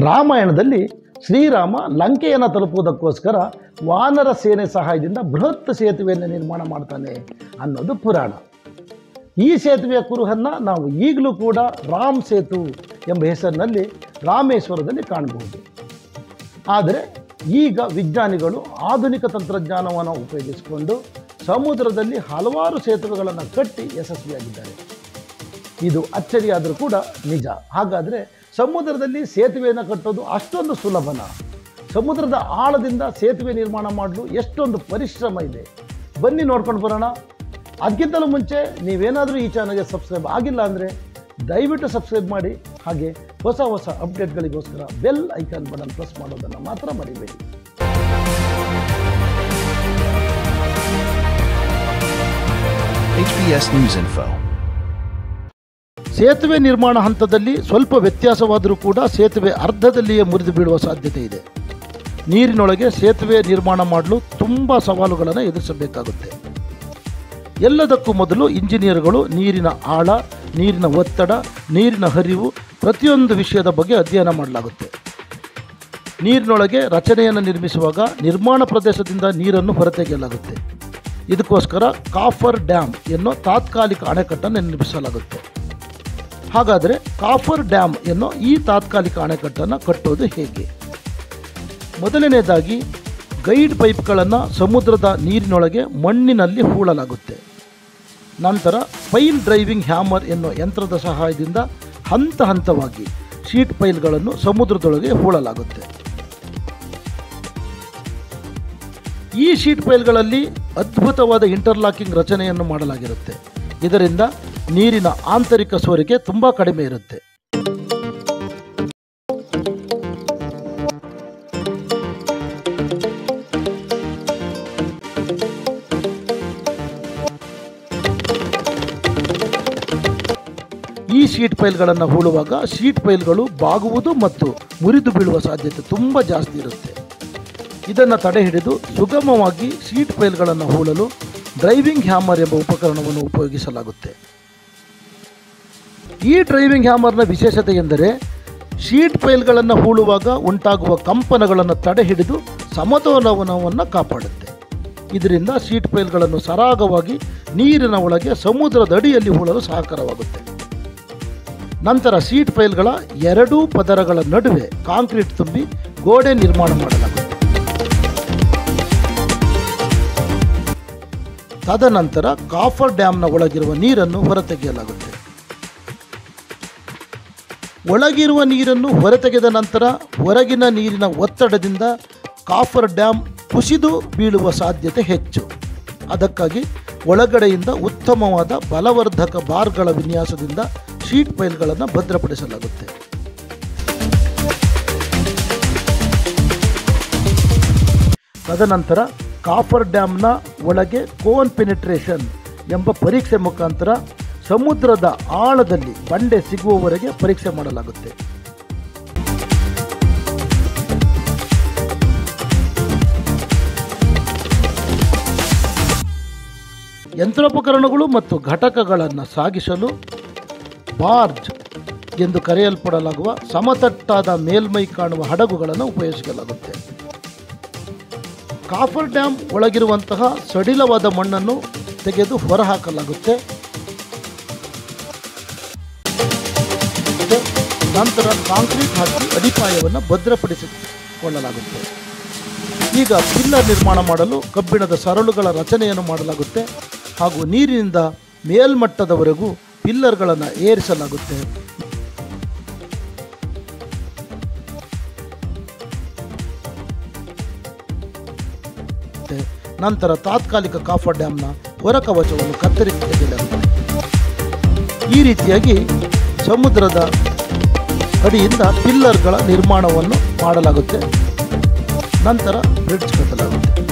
ರಾಮಾಯಣದಲ್ಲಿ ಶ್ರೀರಾಮ ಲಂಕೆಯನ್ನು ತಲುಪುವುದಕ್ಕೋಸ್ಕರ ವಾನರ ಸೇನೆ ಸಹಾಯದಿಂದ ಬೃಹತ್ ಸೇತುವೆಯನ್ನು ನಿರ್ಮಾಣ ಮಾಡ್ತಾನೆ ಅನ್ನೋದು ಪುರಾಣ. ಈ ಸೇತುವೆಯ ಕುರುಹನ್ನು ನಾವು ಈಗಲೂ ಕೂಡ ರಾಮ್ ಸೇತು ಎಂಬ ಹೆಸರಿನಲ್ಲಿ ರಾಮೇಶ್ವರದಲ್ಲಿ ಕಾಣಬಹುದು. ಆದರೆ ಈಗ ವಿಜ್ಞಾನಿಗಳು ಆಧುನಿಕ ತಂತ್ರಜ್ಞಾನವನ್ನು ಉಪಯೋಗಿಸಿಕೊಂಡು ಸಮುದ್ರದಲ್ಲಿ ಹಲವಾರು ಸೇತುವೆಗಳನ್ನು ಕಟ್ಟಿ ಯಶಸ್ವಿಯಾಗಿದ್ದಾರೆ. ಇದು ಅಚ್ಚರಿಯಾದರೂ ಕೂಡ ನಿಜ. ಹಾಗಾದರೆ ಸಮುದ್ರದಲ್ಲಿ ಸೇತುವೆಯನ್ನು ಕಟ್ಟೋದು ಅಷ್ಟೊಂದು ಸುಲಭನ? ಸಮುದ್ರದ ಆಳದಿಂದ ಸೇತುವೆ ನಿರ್ಮಾಣ ಮಾಡಲು ಎಷ್ಟೊಂದು ಪರಿಶ್ರಮ ಇದೆ, ಬನ್ನಿ ನೋಡ್ಕೊಂಡು ಬರೋಣ. ಅದಕ್ಕಿಂತಲೂ ಮುಂಚೆ ನೀವೇನಾದರೂ ಈ ಚಾನಲ್ಗೆ ಸಬ್ಸ್ಕ್ರೈಬ್ ಆಗಿಲ್ಲ ಅಂದರೆ ದಯವಿಟ್ಟು ಸಬ್ಸ್ಕ್ರೈಬ್ ಮಾಡಿ. ಹಾಗೆ ಹೊಸ ಹೊಸ ಅಪ್ಡೇಟ್ಗಳಿಗೋಸ್ಕರ ಬೆಲ್ ಐಕಾನ್ ಬಟನ್ ಪ್ರೆಸ್ ಮಾಡೋದನ್ನು ಮಾತ್ರ ಮರಿಬೇಡಿ. HBS News Info. ಸೇತುವೆ ನಿರ್ಮಾಣ ಹಂತದಲ್ಲಿ ಸ್ವಲ್ಪ ವ್ಯತ್ಯಾಸವಾದರೂ ಕೂಡ ಸೇತುವೆ ಅರ್ಧದಲ್ಲಿಯೇ ಮುರಿದು ಬೀಳುವ ಸಾಧ್ಯತೆ ಇದೆ. ನೀರಿನೊಳಗೆ ಸೇತುವೆ ನಿರ್ಮಾಣ ಮಾಡಲು ತುಂಬ ಸವಾಲುಗಳನ್ನು ಎದುರಿಸಬೇಕಾಗುತ್ತೆ. ಎಲ್ಲದಕ್ಕೂ ಮೊದಲು ಇಂಜಿನಿಯರ್ಗಳು ನೀರಿನ ಆಳ, ನೀರಿನ ಒತ್ತಡ, ನೀರಿನ ಹರಿವು ಪ್ರತಿಯೊಂದು ವಿಷಯದ ಬಗ್ಗೆ ಅಧ್ಯಯನ ಮಾಡಲಾಗುತ್ತೆ. ನೀರಿನೊಳಗೆ ರಚನೆಯನ್ನು ನಿರ್ಮಿಸುವಾಗ ನಿರ್ಮಾಣ ಪ್ರದೇಶದಿಂದ ನೀರನ್ನು ಹೊರತೆಗೆಯಲಾಗುತ್ತೆ. ಇದಕ್ಕೋಸ್ಕರ ಕಾಫರ್ ಡ್ಯಾಮ್ ಎನ್ನೋ ತಾತ್ಕಾಲಿಕ ಅಣೆಕಟ್ಟನ್ನು ನಿರ್ಮಿಸಲಾಗುತ್ತೆ. ಹಾಗಾದರೆ ಕಾಫರ್ ಡ್ಯಾಮ್ ಎನ್ನೋ ಈ ತಾತ್ಕಾಲಿಕ ಅಣೆಕಟ್ಟನ್ನು ಕಟ್ಟೋದು ಹೇಗೆ? ಮೊದಲನೇದಾಗಿ ಗೈಡ್ ಪೈಪ್ಗಳನ್ನು ಸಮುದ್ರದ ನೀರಿನೊಳಗೆ ಮಣ್ಣಿನಲ್ಲಿ ಹೂಳಲಾಗುತ್ತೆ. ನಂತರ ಪೈಲ್ ಡ್ರೈವಿಂಗ್ ಹ್ಯಾಮರ್ ಎನ್ನೋ ಯಂತ್ರದ ಸಹಾಯದಿಂದ ಹಂತ ಹಂತವಾಗಿ ಶೀಟ್ ಪೈಲ್ಗಳನ್ನು ಸಮುದ್ರದೊಳಗೆ ಹೂಳಲಾಗುತ್ತೆ. ಈ ಶೀಟ್ ಪೈಲ್ಗಳಲ್ಲಿ ಅದ್ಭುತವಾದ ಇಂಟರ್ಲಾಕಿಂಗ್ ರಚನೆಯನ್ನು ಮಾಡಲಾಗಿರುತ್ತೆ. ಇದರಿಂದ ನೀರಿನ ಆಂತರಿಕ ಸೋರಿಕೆ ತುಂಬ ಕಡಿಮೆ ಇರುತ್ತೆ. ಈ ಶೀಟ್ ಪೈಲ್ಗಳನ್ನು ಹೂಳುವಾಗ ಶೀಟ್ ಪೈಲ್ಗಳು ಬಾಗುವುದು ಮತ್ತು ಮುರಿದು ಬೀಳುವ ಸಾಧ್ಯತೆ ತುಂಬ ಜಾಸ್ತಿ ಇರುತ್ತೆ. ಇದನ್ನು ತಡೆಹಿಡಿದು ಸುಗಮವಾಗಿ ಶೀಟ್ ಪೈಲ್ಗಳನ್ನು ಹೂಳಲು ಡ್ರೈವಿಂಗ್ ಹ್ಯಾಮರ್ ಎಂಬ ಉಪಕರಣವನ್ನು ಉಪಯೋಗಿಸಲಾಗುತ್ತೆ. ಈ ಡ್ರೈವಿಂಗ್ ಹ್ಯಾಮರ್ನ ವಿಶೇಷತೆ ಎಂದರೆ ಶೀಟ್ ಪೈಲ್ಗಳನ್ನು ಹೂಳುವಾಗ ಉಂಟಾಗುವ ಕಂಪನಗಳನ್ನು ತಡೆಹಿಡಿದು ಸಮತೋಲನವನ್ನು ಕಾಪಾಡುತ್ತೆ. ಇದರಿಂದ ಶೀಟ್ ಪೈಲ್ಗಳನ್ನು ಸರಾಗವಾಗಿ ನೀರಿನ ಒಳಗೆ ಸಮುದ್ರದ ಅಡಿಯಲ್ಲಿ ಹೂಳಲು ಸಹಕಾರವಾಗುತ್ತೆ. ನಂತರ ಶೀಟ್ ಪೈಲ್ಗಳ ಎರಡೂ ಪದರಗಳ ನಡುವೆ ಕಾಂಕ್ರೀಟ್ ತುಂಬಿ ಗೋಡೆ ನಿರ್ಮಾಣ ಮಾಡಲಾಗುತ್ತೆ. ತದನಂತರ ಕಾಫರ್ ಡ್ಯಾಮ್ನ ಒಳಗಿರುವ ನೀರನ್ನು ಹೊರತೆಗೆಯಲಾಗುತ್ತೆ. ಒಳಗಿರುವ ನೀರನ್ನು ಹೊರತೆಗೆದ ನಂತರ ಹೊರಗಿನ ನೀರಿನ ಒತ್ತಡದಿಂದ ಕಾಫರ್ ಡ್ಯಾಮ್ ಕುಸಿದು ಬೀಳುವ ಸಾಧ್ಯತೆ ಹೆಚ್ಚು. ಅದಕ್ಕಾಗಿ ಒಳಗಡೆಯಿಂದ ಉತ್ತಮವಾದ ಬಲವರ್ಧಕ ಬಾರ್ಗಳ ವಿನ್ಯಾಸದಿಂದ ಶೀಟ್ ಪೈಲ್ಗಳನ್ನು ಭದ್ರಪಡಿಸಲಾಗುತ್ತೆ. ತದನಂತರ ಕಾಫರ್ ಡ್ಯಾಮ್ನ ಒಳಗೆ ಕೋನ್ ಪೆನಿಟ್ರೇಷನ್ ಎಂಬ ಪರೀಕ್ಷೆ ಮುಖಾಂತರ ಸಮುದ್ರದ ಆಳದಲ್ಲಿ ಬಂಡೆ ಸಿಗುವವರೆಗೆ ಪರೀಕ್ಷೆ ಮಾಡಲಾಗುತ್ತೆ. ಯಂತ್ರೋಪಕರಣಗಳು ಮತ್ತು ಘಟಕಗಳನ್ನು ಸಾಗಿಸಲು ಬಾರ್ಜ್ ಎಂದು ಕರೆಯಲ್ಪಡಲಾಗುವ ಸಮತಟ್ಟಾದ ಮೇಲ್ಮೈ ಕಾಣುವ ಹಡಗುಗಳನ್ನು ಉಪಯೋಗಿಸಲಾಗುತ್ತೆ. ಕಾಫರ್ ಡ್ಯಾಮ್ ಒಳಗಿರುವಂತಹ ಸಡಿಲವಾದ ಮಣ್ಣನ್ನು ತೆಗೆದು ಹೊರಹಾಕಲಾಗುತ್ತೆ. ನಂತರ ಕಾಂಕ್ರೀಟ್ ಹಾಕಿ ಅಡಿಪಾಯವನ್ನು ಭದ್ರಪಡಿಸಿಕೊಳ್ಳಲಾಗುತ್ತೆ. ಈಗ ಪಿಲ್ಲರ್ ನಿರ್ಮಾಣ ಮಾಡಲು ಕಬ್ಬಿಣದ ಸರಳುಗಳ ರಚನೆಯನ್ನು ಮಾಡಲಾಗುತ್ತೆ ಹಾಗೂ ನೀರಿನಿಂದ ಮೇಲ್ಮಟ್ಟದವರೆಗೂ ಪಿಲ್ಲರ್ಗಳನ್ನು ಏರಿಸಲಾಗುತ್ತೆ. ನಂತರ ತಾತ್ಕಾಲಿಕ ಕಾಫರ್ ಡ್ಯಾಮ್ನ ಹೊರಕವಚವನ್ನು ಕತ್ತರಿಸಿ ತೆಗೆಯಲಾಗುತ್ತೆ. ಈ ರೀತಿಯಾಗಿ ಸಮುದ್ರದ ಅಡಿಯಿಂದ ಪಿಲ್ಲರ್ಗಳ ನಿರ್ಮಾಣವನ್ನು ಮಾಡಲಾಗುತ್ತೆ. ನಂತರ ಬ್ರಿಡ್ಜ್ ಕಟ್ಟಲಾಗುತ್ತೆ.